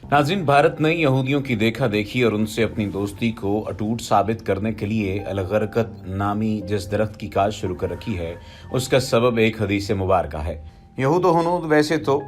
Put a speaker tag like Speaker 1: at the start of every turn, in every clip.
Speaker 1: नाज़रीन, भारत ने यहूदियों की देखा देखी और उनसे अपनी दोस्ती को अटूट साबित करने के लिए अलगरकत नामी जिस दरख्त की काश्त शुरू कर रखी है, उसका सबब एक हदीस मुबारक है। यहूद व हनूद वैसे तो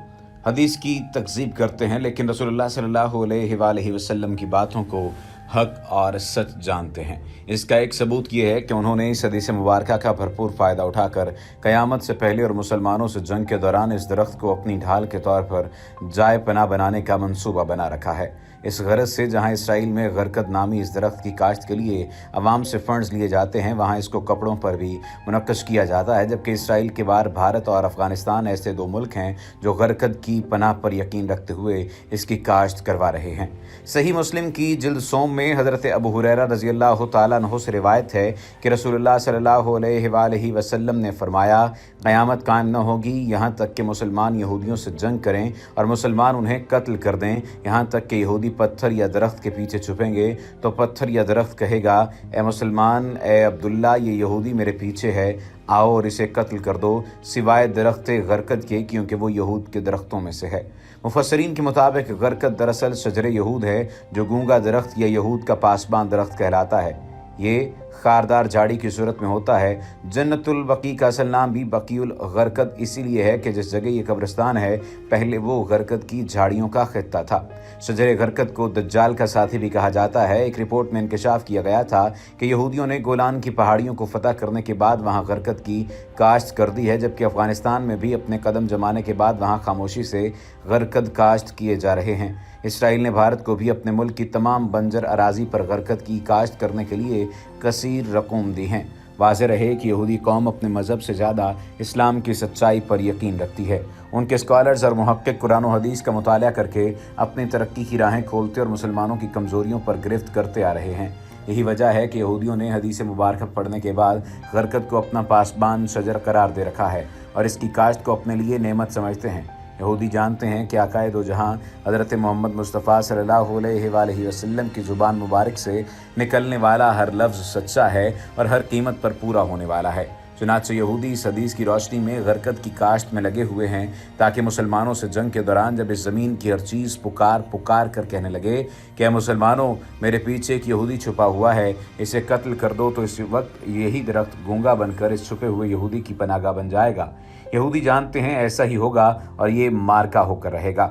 Speaker 1: हदीस की तकज़ीब करते हैं, लेकिन रसूलुल्लाह सल्लल्लाहु अलैहि वसल्लम की बातों को हक और सच जानते हैं। इसका एक सबूत ये है कि उन्होंने इस हदीस मुबारक का भरपूर फ़ायदा उठाकर क़यामत से पहले और मुसलमानों से जंग के दौरान इस दरख्त को अपनी ढाल के तौर पर जाए पनाह बनाने का मंसूबा बना रखा है। इस गरज से जहाँ इसराइल में गरकद नामी इस दरख्त की काश्त के लिए अवाम से फ़ंड्स लिए जाते हैं, वहाँ इसको कपड़ों पर भी मुनक्कश किया जाता है, जबकि इसराइल के बाद भारत और अफ़गानिस्तान ऐसे दो मुल्क हैं जो गरकद की पनाह पर यकीन रखते हुए इसकी काश्त करवा रहे हैं। सही मुस्लिम की जिल्द सोम में हज़रत अबू हुरैरा रज़ी अल्लाह तआला अन्हु से रिवायत है कि रसूलुल्लाह सल्लल्लाहु अलैहि वसल्लम ने फरमाया, क़यामत कायम न होगी यहाँ तक कि मुसलमान यहूदियों से जंग करें और मुसलमान उन्हें कत्ल कर दें, यहाँ तक कि यहूदी पत्थर या दरख्त के पीछे छुपेंगे तो पत्थर या दरख्त कहेगा, ए मुसलमान, ए अब्दुल्ला, ये यहूदी मेरे पीछे है, आओ और इसे कत्ल कर दो, सिवाय दरख्त गरकद के, क्योंकि वो यहूद के दरख्तों में से है। मुफस्सरीन के मुताबिक गरकद दरअसल शजर यहूद है, जो गूंगा दरख्त या यहूद का पासबान दरख्त कहलाता है। ये खारदार झाड़ी की सूरत में होता है। जन्नतुल बकी का असल नाम भी बकीउल गरकद इसीलिए है कि जिस जगह ये कब्रिस्तान है, पहले वो गरकद की झाड़ियों का खित्ता था। शजर गरकद को दज्जाल का साथी भी कहा जाता है। एक रिपोर्ट में इंकशाफ किया गया था कि यहूदियों ने गोलान की पहाड़ियों को फतह करने के बाद वहाँ गरकद की काश्त कर दी है, जबकि अफ़गानिस्तान में भी अपने कदम जमाने के बाद वहाँ खामोशी से गरकद काश्त किए जा रहे हैं। इसराइल ने भारत को भी अपने मुल्क की तमाम बंजर अराज़ी पर गरकद की काश्त करने के लिए कसीर रकूम दी हैं। वाज़ेह रहे कि यहूदी कौम अपने मज़हब से ज़्यादा इस्लाम की सच्चाई पर यकीन रखती है। उनके स्कॉलर्स और मुहक्किक कुरान और हदीस का मुताला करके अपनी तरक्की की राहें खोलते और मुसलमानों की कमज़ोरियों पर गिरफ्त करते आ रहे हैं। यही वजह है कि यहूदियों ने हदीस मुबारक पढ़ने के बाद गरकद को अपना पासबान शजर करार दे रखा है और इसकी काश्त को अपने लिए नेमत समझते हैं। यहूदी जानते हैं कि आकाए दो जहाँ हज़रत मोहम्मद मुस्तफ़ा सल्लल्लाहु अलैहि वसल्लम की ज़ुबान मुबारक से निकलने वाला हर लफ्ज़ सच्चा है और हर कीमत पर पूरा होने वाला है। चुनांचे यहूदी इस हदीस की रोशनी में गरकद की काश्त में लगे हुए हैं, ताकि मुसलमानों से जंग के दौरान जब इस ज़मीन की हर चीज़ पुकार कर कहने लगे कि मुसलमानों, मेरे पीछे एक यहूदी छुपा हुआ है, इसे कत्ल कर दो, तो इस वक्त यही दरख्त गूंगा बनकर इस छुपे हुए यहूदी की पनाहगाह बन जाएगा। यहूदी जानते हैं ऐसा ही होगा और ये मार्का होकर रहेगा।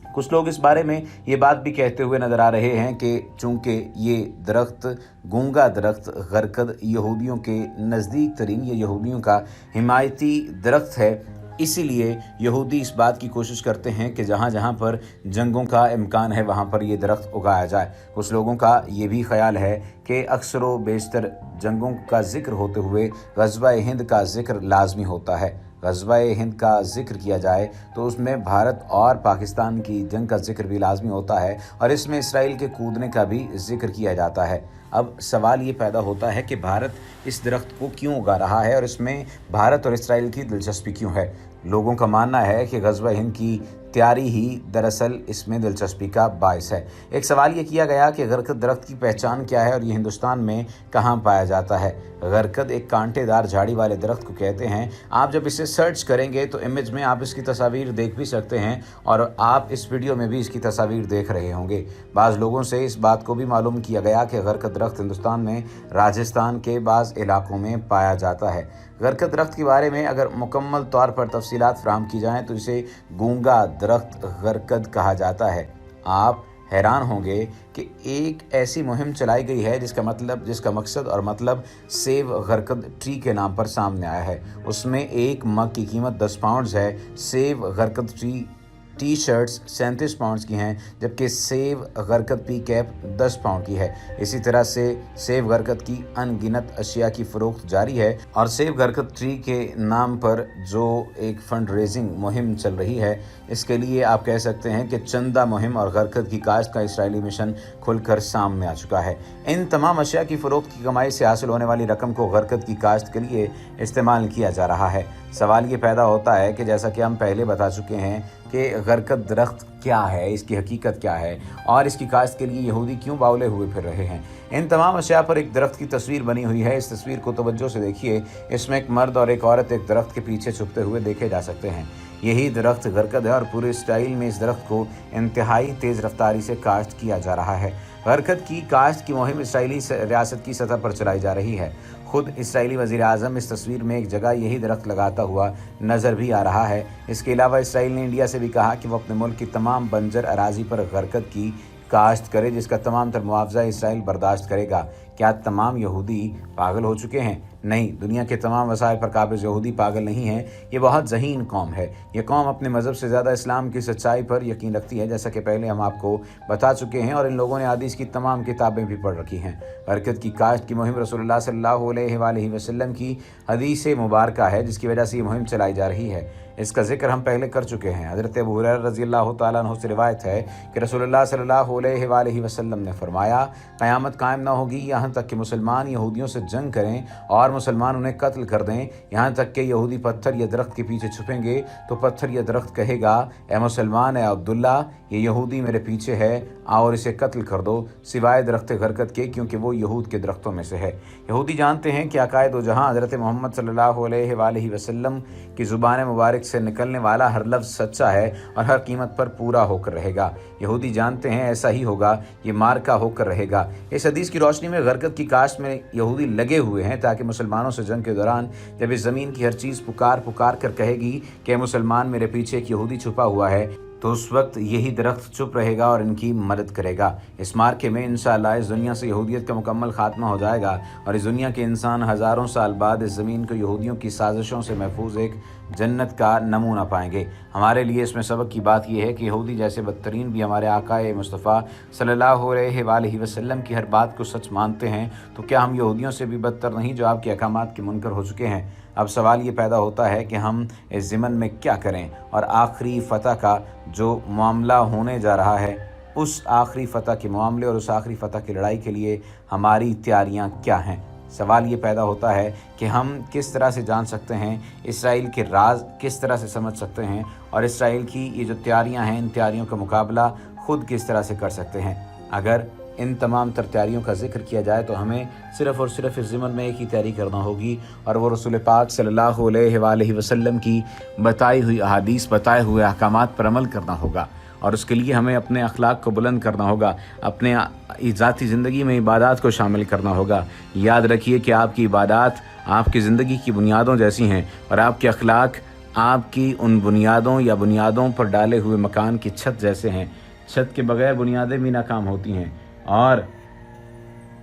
Speaker 1: कुछ लोग इस बारे में ये बात भी कहते हुए नज़र आ रहे हैं कि चूँकि ये दरख्त गूंगा दरख्त गरकद यहूदियों के नज़दीक तरीन या यहूदियों का हिमायती दरख्त है, इसीलिए यहूदी इस बात की कोशिश करते हैं कि जहाँ जहाँ पर जंगों का इम्कान है वहाँ पर ये दरख्त उगाया जाए। कुछ लोगों का ये भी ख्याल है कि अक्सर व बेशतर जंगों का जिक्र होते हुए ग़ज़वा-ए हिंद का जिक्र लाजमी होता है। ग़ज़वा-ए हिंद का जिक्र किया जाए तो उसमें भारत और पाकिस्तान की जंग का जिक्र भी लाजमी होता है और इसमें इसराइल के कूदने का भी जिक्र किया जाता है। अब सवाल ये पैदा होता है कि भारत इस दरख्त को क्यों उगा रहा है और इसमें भारत और इसराइल की दिलचस्पी क्यों है। लोगों का मानना है कि ग़ज़वा-ए हिंद की तैयारी ही दरअसल इसमें दिलचस्पी का बायस है। एक सवाल ये किया गया कि गरकद दरख्त की पहचान क्या है और ये हिंदुस्तान में कहाँ पाया जाता है। गरकद एक कांटेदार झाड़ी वाले दरख्त को कहते हैं। आप जब इसे सर्च करेंगे तो इमेज में आप इसकी तस्वीर देख भी सकते हैं और आप इस वीडियो में भी इसकी तस्वीर देख रहे होंगे। बाज़ लोगों से इस बात को भी मालूम किया गया कि गरकद दरख्त हिंदुस्तान में राजस्थान के बाज़ इलाकों में पाया जाता है। गरकद दरख्त के बारे में अगर मुकम्मल तौर पर तफसीलात फराहम की जाएँ तो इसे गूंगा दरख्त गरकद कहा जाता है। आप हैरान होंगे कि एक ऐसी मुहिम चलाई गई है जिसका मकसद और मतलब सेव गरकद ट्री के नाम पर सामने आया है। उसमें एक मग की कीमत 10 पाउंड्स है। सेव गरकद ट्री टी शर्ट्स 37 पाउंड्स की हैं, जबकि सेव गरकद पी कैप 10 पाउंड की है। इसी तरह से सेव गरकद की अनगिनत अशिया की फ़रोख्त जारी है और सेव गरकद ट्री के नाम पर जो एक फंड रेजिंग मुहिम चल रही है, इसके लिए आप कह सकते हैं कि चंदा मुहिम और गरकद की काश्त का इसराइली मिशन खुलकर सामने आ चुका है। इन तमाम अशिया की फ़रोख्त की कमाई से हासिल होने वाली रकम को गरकद की काश्त के लिए इस्तेमाल किया जा रहा है। सवाल ये पैदा होता है कि जैसा कि हम पहले बता चुके हैं कि गरकद दरख्त क्या है, इसकी हकीकत क्या है और इसकी काश्त के लिए यहूदी क्यों बावले हुए फिर रहे हैं। इन तमाम अशिया पर एक दरख्त की तस्वीर बनी हुई है। इस तस्वीर को तवज्जो से देखिए। इसमें एक मर्द और एक औरत एक दरख्त के पीछे छुपते हुए देखे जा सकते हैं। यही दरख्त गरकद है और पूरे स्टाइल में इस दरख्त को इंतहाई तेज़ रफ्तारी से काश्त किया जा रहा है। गरकद की काश्त की मुहिम इसराइली रियासत की सतह पर चलाई जा रही है। खुद इसराइली वज़ीर आज़म इस तस्वीर में एक जगह यही दरख्त लगाता हुआ नज़र भी आ रहा है। इसके अलावा इसराइल ने इंडिया से भी कहा कि वो अपने मुल्क की तमाम बंजर अराजी पर गरकद की काश्त करे, जिसका तमाम तर मुआवजा इसराइल बर्दाश्त करेगा। क्या तमाम यहूदी पागल हो चुके हैं? नहीं, दुनिया के तमाम वसाइल पर काबिज यहूदी पागल नहीं हैं। ये बहुत ज़हीन कौम है। ये कौम अपने मज़हब से ज़्यादा इस्लाम की सच्चाई पर यकीन रखती है, जैसा कि पहले हम आपको बता चुके हैं, और इन लोगों ने हदीस की तमाम किताबें भी पढ़ रखी हैं। बरकत की काश्त की मुहिम रसूलुल्लाह सल्लल्लाहु अलैहि वसल्लम की हदीस मुबारक है, जिसकी वजह से ये मुहिम चलाई जा रही है। इसका जिक्र हम पहले कर चुके हैं। हज़रत अबू हुरैरा रज़ियल्लाहु ताला अन्हु से रिवायत है कि रसूलुल्लाह सल्लल्लाहु अलैहि वसल्लम ने फरमाया, क़यामत कायम ना होगी यहाँ तक कि मुसलमान यहूदियों से जंग करें और मुसलमान उन्हें कत्ल कर दें। यहाँ तक कि यहूदी पत्थर या दरख्त के पीछे छुपेंगे तो पत्थर या दरख्त कहेगा, ए मुसलमान, ए अब्दुल्ला, ये यहूदी मेरे पीछे है और इसे कत्ल कर दो, सिवाय दरख्त गरकद के, क्योंकि वो यहूद के दरख्तों में से है। यहूदी जानते हैं कि अकायद व जहाँ हज़रत मोहम्मद सल्लल्लाहु अलैहि वसल्लम की ज़ुबान मुबारक से निकलने वाला हर लफ्ज़ सच्चा है और हर कीमत पर पूरा होकर रहेगा। यहूदी जानते हैं ऐसा ही होगा, ये मार्का होकर रहेगा। इस हदीस की रोशनी में गरकद की काश्त में यहूदी लगे हुए हैं ताकि मुसलमानों से जंग के दौरान जब इस ज़मीन की हर चीज़ पुकार कर कहेगी कि मुसलमान मेरे पीछे एक यहूदी छुपा हुआ है, तो उस वक्त यही दरख्त चुप रहेगा और इनकी मदद करेगा। इस मार्के में इंशाअल्लाह इस दुनिया से यहूदियत का मुकम्मल खात्मा हो जाएगा और इस दुनिया के इंसान हज़ारों साल बाद इस ज़मीन को यहूदियों की साजिशों से महफूज एक जन्नत का नमूना पाएंगे। हमारे लिए इसमें सबक की बात यह है कि यहूदी जैसे बदतरीन भी हमारे आकाए मुस्तफ़ा सल्लल्लाहु अलैहि वसल्लम की हर बात को सच मानते हैं, तो क्या हम यहूदियों से भी बदतर नहीं जो आपके अहकामात के मुनकर हो चुके हैं। अब सवाल ये पैदा होता है कि हम इस ज़िमन में क्या करें और आखिरी फ़तह का जो मामला होने जा रहा है, उस आखिरी फ़तह के मामले और उस आखिरी फ़तह की लड़ाई के लिए हमारी तैयारियां क्या हैं। सवाल ये पैदा होता है कि हम किस तरह से जान सकते हैं, इसराइल के राज किस तरह से समझ सकते हैं और इसराइल की ये जो तैयारियां हैं, इन तैयारियों का मुकाबला खुद किस तरह से कर सकते हैं। अगर इन तमाम तर तैयारियों का जिक्र किया जाए तो हमें सिर्फ़ और सिर्फ इस ज़िमन में एक ही तैयारी करना होगी और वो रसूल पाक सल्लल्लाहु अलैहि वसल्लम की बताई हुई अहादीस, बताए हुए अहकामात पर अमल करना होगा। और उसके लिए हमें अपने अखलाक को बुलंद करना होगा, अपने ज़ाती ज़िंदगी में इबादत को शामिल करना होगा। याद रखिए कि आपकी इबादत आपकी ज़िंदगी की बुनियादों जैसी हैं और आपके अखलाक आपकी उन बुनियादों या बुनियादों पर डाले हुए मकान की छत जैसे हैं। छत के बगैर बुनियादें भी नाकाम होती हैं और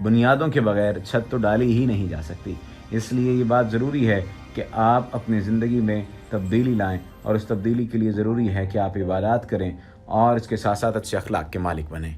Speaker 1: बुनियादों के बगैर छत तो डाली ही नहीं जा सकती। इसलिए ये बात ज़रूरी है कि आप अपनी ज़िंदगी में तब्दीली लाएं और उस तब्दीली के लिए ज़रूरी है कि आप इबादत करें और इसके साथ साथ अच्छे अखलाक के मालिक बनें।